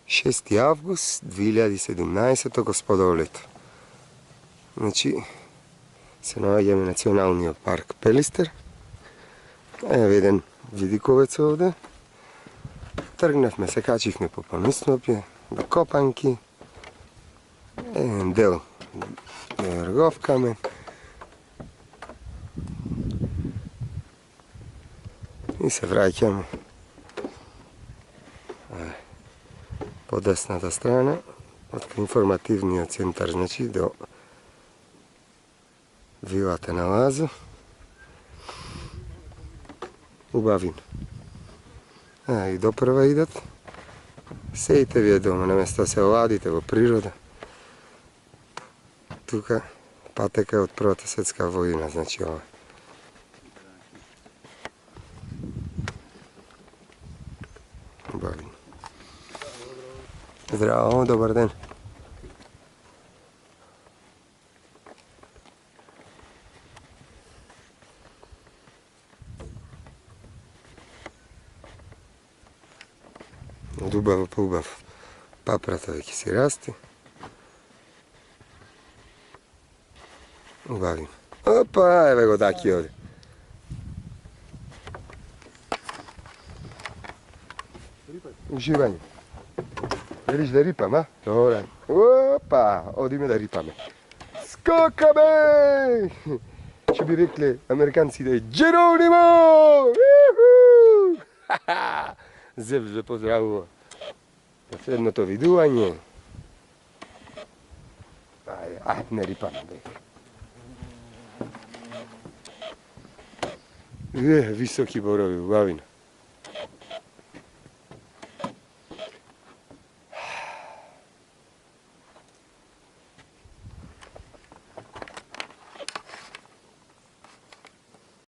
6. август 2017. Господово лето. Значи се наоѓаме на Националниот парк Пелистер. Ево еден видиковец овде. Тргнавме, се качихме по Пониснопје, до Копанки. Еден дел да врговкаме. И се враќаме по десната страна од информативниот центар, значи до вилата на Лазо. Убавин. И допрва идат. Сеите вие дома, наместо се оладите во природа. Тука патека од Првата светска војна, значи ова. Убавин. Здраво, добар ден. Од убаво по убаво. Папрата веќе си расти. Убавим. Опа, еве го Даки овде. Уживање. Велиш да рипам, а? Добре. Опа, одиме да рипаме. Скокаме! Што би рекле американците, Джеронимо! Зев ве поздравува. На следното видување. Ајде, не рипаме, бе. Високи борови, убавина.